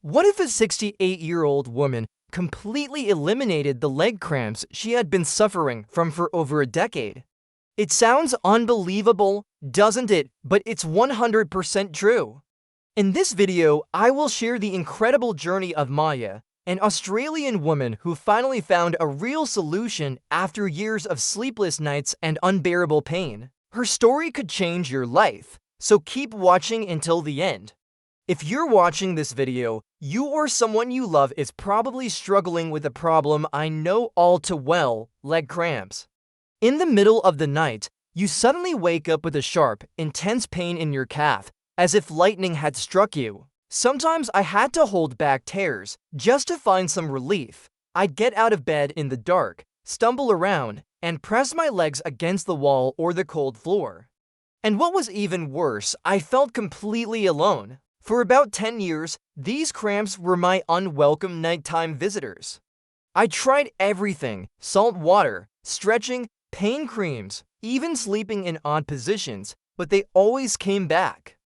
What if a 68-year-old woman completely eliminated the leg cramps she had been suffering from for over a decade? It sounds unbelievable, doesn't it? But it's 100% true. In this video, I will share the incredible journey of Maya, an Australian woman who finally found a real solution after years of sleepless nights and unbearable pain. Her story could change your life, so keep watching until the end. If you're watching this video, you or someone you love is probably struggling with a problem I know all too well: leg cramps. In the middle of the night, you suddenly wake up with a sharp, intense pain in your calf, as if lightning had struck you. Sometimes I had to hold back tears just to find some relief. I'd get out of bed in the dark, stumble around, and press my legs against the wall or the cold floor. And what was even worse, I felt completely alone. For about 10 years, these cramps were my unwelcome nighttime visitors. I tried everything: salt water, stretching, pain creams, even sleeping in odd positions, but they always came back.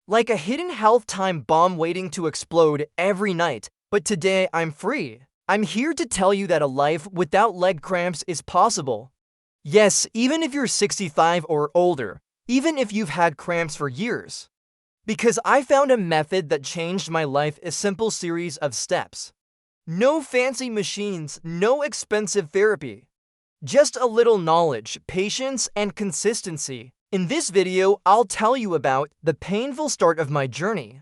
Like a hidden health time bomb waiting to explode every night. But today I'm free. I'm here to tell you that a life without leg cramps is possible. Yes, even if you're 65 or older, even if you've had cramps for years. Because I found a method that changed my life, a simple series of steps. No fancy machines, no expensive therapy. Just a little knowledge, patience, and consistency. In this video, I'll tell you about the painful start of my journey,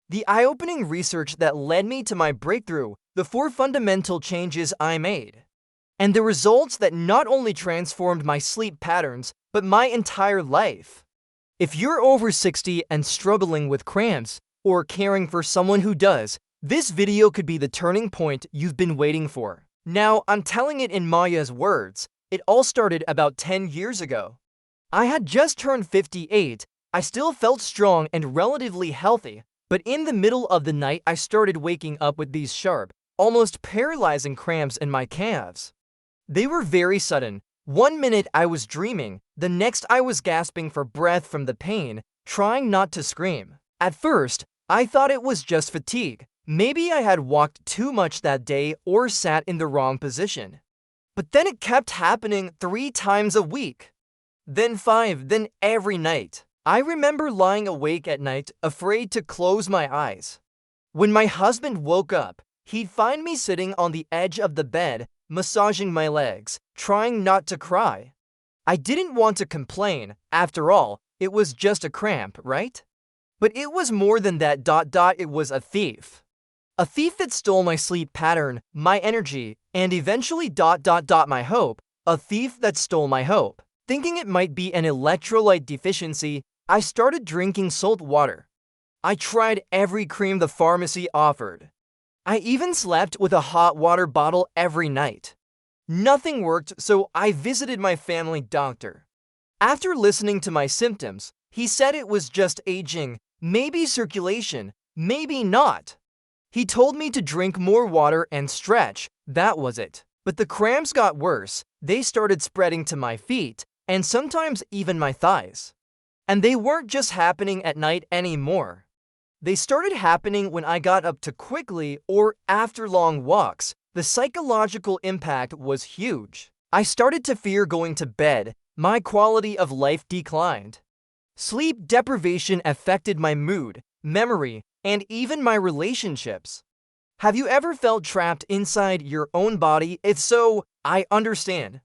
the eye-opening research that led me to my breakthrough, the 4 fundamental changes I made, and the results that not only transformed my sleep patterns, but my entire life. If you're over 60 and struggling with cramps, or caring for someone who does, this video could be the turning point you've been waiting for. Now, I'm telling it in Maya's words. It all started about 10 years ago. I had just turned 58, I still felt strong and relatively healthy, but in the middle of the night I started waking up with these sharp, almost paralyzing cramps in my calves. They were very sudden. One minute I was dreaming, the next I was gasping for breath from the pain, trying not to scream. At first, I thought it was just fatigue. Maybe I had walked too much that day or sat in the wrong position. But then it kept happening 3 times a week. Then 5, then every night. I remember lying awake at night, afraid to close my eyes. When my husband woke up, he'd find me sitting on the edge of the bed, massaging my legs, trying not to cry. I didn't want to complain. After all, it was just a cramp, right? But it was more than that. It was a thief. A thief that stole my sleep pattern, my energy, and eventually my hope. A thief that stole my hope. Thinking it might be an electrolyte deficiency, I started drinking salt water. I tried every cream the pharmacy offered. I even slept with a hot water bottle every night. Nothing worked, so I visited my family doctor. After listening to my symptoms, he said it was just aging, maybe circulation, maybe not. He told me to drink more water and stretch. That was it. But the cramps got worse. They started spreading to my feet, and sometimes even my thighs. And they weren't just happening at night anymore. They started happening when I got up too quickly or after long walks. The psychological impact was huge. I started to fear going to bed. My quality of life declined. Sleep deprivation affected my mood, memory, and even my relationships. Have you ever felt trapped inside your own body? If so, I understand.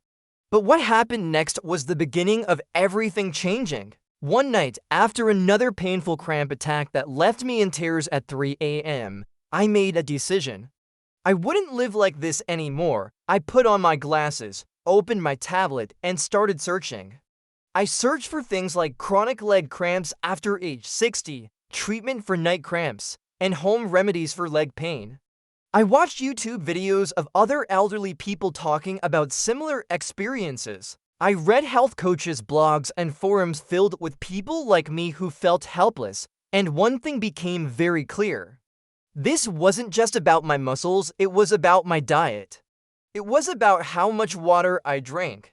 But what happened next was the beginning of everything changing. One night, after another painful cramp attack that left me in tears at 3 a.m., I made a decision. I wouldn't live like this anymore. I put on my glasses, opened my tablet, and started searching. I searched for things like chronic leg cramps after age 60, treatment for night cramps, and home remedies for leg pain. I watched YouTube videos of other elderly people talking about similar experiences. I read health coaches' blogs and forums filled with people like me who felt helpless, and one thing became very clear. This wasn't just about my muscles, it was about my diet. It was about how much water I drank.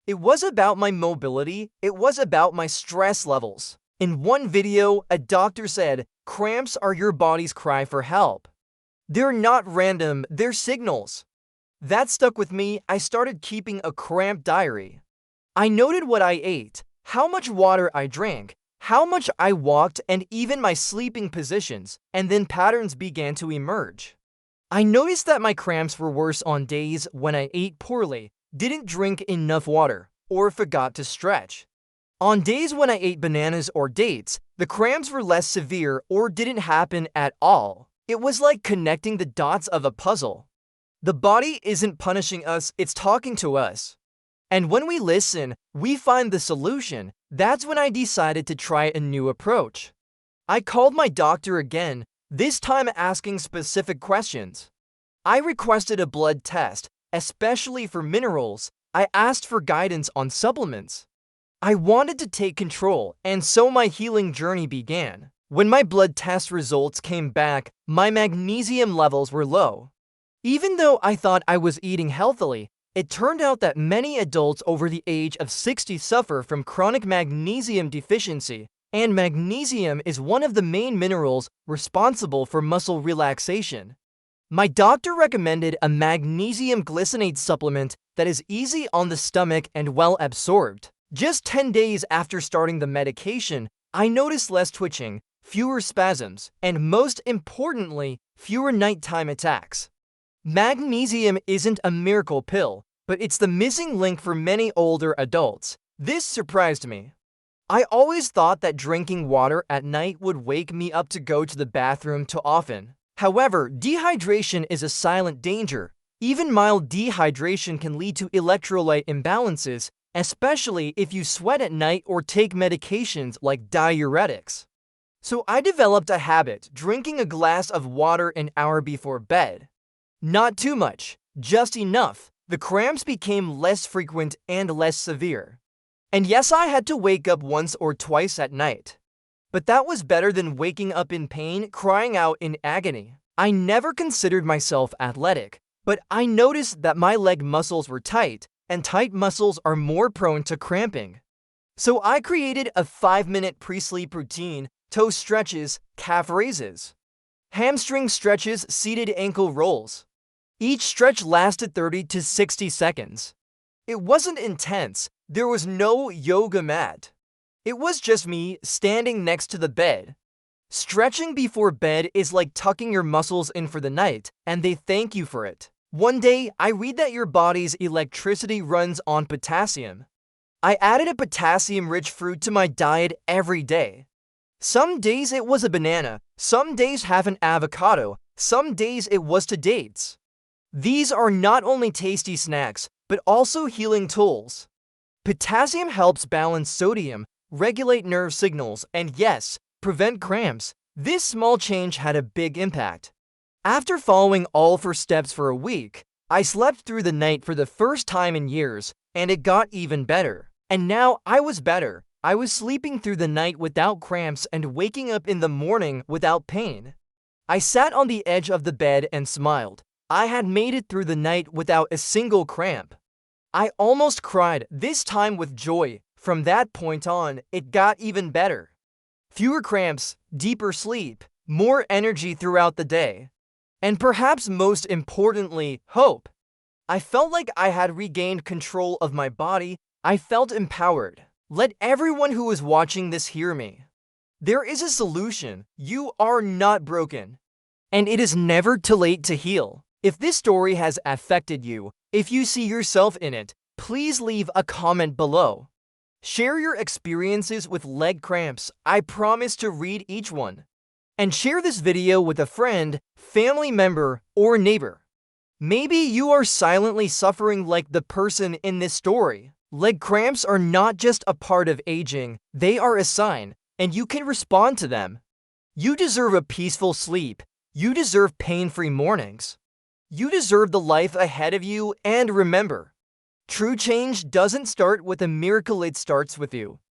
It was about my mobility, it was about my stress levels. In one video, a doctor said, "Cramps are your body's cry for help." They're not random, they're signals. That stuck with me. I started keeping a cramp diary. I noted what I ate, how much water I drank, how much I walked, and even my sleeping positions, and then patterns began to emerge. I noticed that my cramps were worse on days when I ate poorly, didn't drink enough water, or forgot to stretch. On days when I ate bananas or dates, the cramps were less severe or didn't happen at all. It was like connecting the dots of a puzzle. The body isn't punishing us, it's talking to us. And when we listen, we find the solution. That's when I decided to try a new approach. I called my doctor again, this time asking specific questions. I requested a blood test, especially for minerals. I asked for guidance on supplements. I wanted to take control, and so my healing journey began. When my blood test results came back, my magnesium levels were low. Even though I thought I was eating healthily, it turned out that many adults over the age of 60 suffer from chronic magnesium deficiency, and magnesium is one of the main minerals responsible for muscle relaxation. My doctor recommended a magnesium glycinate supplement that is easy on the stomach and well absorbed. Just 10 days after starting the medication, I noticed less twitching, fewer spasms, and most importantly, fewer nighttime attacks. Magnesium isn't a miracle pill, but it's the missing link for many older adults. This surprised me. I always thought that drinking water at night would wake me up to go to the bathroom too often. However, dehydration is a silent danger. Even mild dehydration can lead to electrolyte imbalances, especially if you sweat at night or take medications like diuretics. So I developed a habit, drinking a glass of water an hour before bed. Not too much, just enough. The cramps became less frequent and less severe. And yes, I had to wake up once or twice at night. But that was better than waking up in pain, crying out in agony. I never considered myself athletic, but I noticed that my leg muscles were tight, and tight muscles are more prone to cramping. So I created a 5-minute pre-sleep routine: toe stretches, calf raises, hamstring stretches, seated ankle rolls. Each stretch lasted 30 to 60 seconds. It wasn't intense. There was no yoga mat. It was just me standing next to the bed. Stretching before bed is like tucking your muscles in for the night, and they thank you for it. One day, I read that your body's electricity runs on potassium. I added a potassium-rich fruit to my diet every day. Some days it was a banana, some days half an avocado, some days it was to dates. These are not only tasty snacks, but also healing tools. Potassium helps balance sodium, regulate nerve signals, and yes, prevent cramps. This small change had a big impact. After following all 4 steps for a week, I slept through the night for the first time in years, and it got even better. And now I was better. I was sleeping through the night without cramps and waking up in the morning without pain. I sat on the edge of the bed and smiled. I had made it through the night without a single cramp. I almost cried, this time with joy. From that point on, it got even better. Fewer cramps, deeper sleep, more energy throughout the day. And perhaps most importantly, hope. I felt like I had regained control of my body. I felt empowered. Let everyone who is watching this hear me. There is a solution. You are not broken. And it is never too late to heal. If this story has affected you, if you see yourself in it, please leave a comment below. Share your experiences with leg cramps. I promise to read each one. And share this video with a friend, family member, or neighbor. Maybe you are silently suffering like the person in this story. Leg cramps are not just a part of aging, they are a sign, and you can respond to them. You deserve a peaceful sleep. You deserve pain-free mornings. You deserve the life ahead of you, and remember, true change doesn't start with a miracle, it starts with you.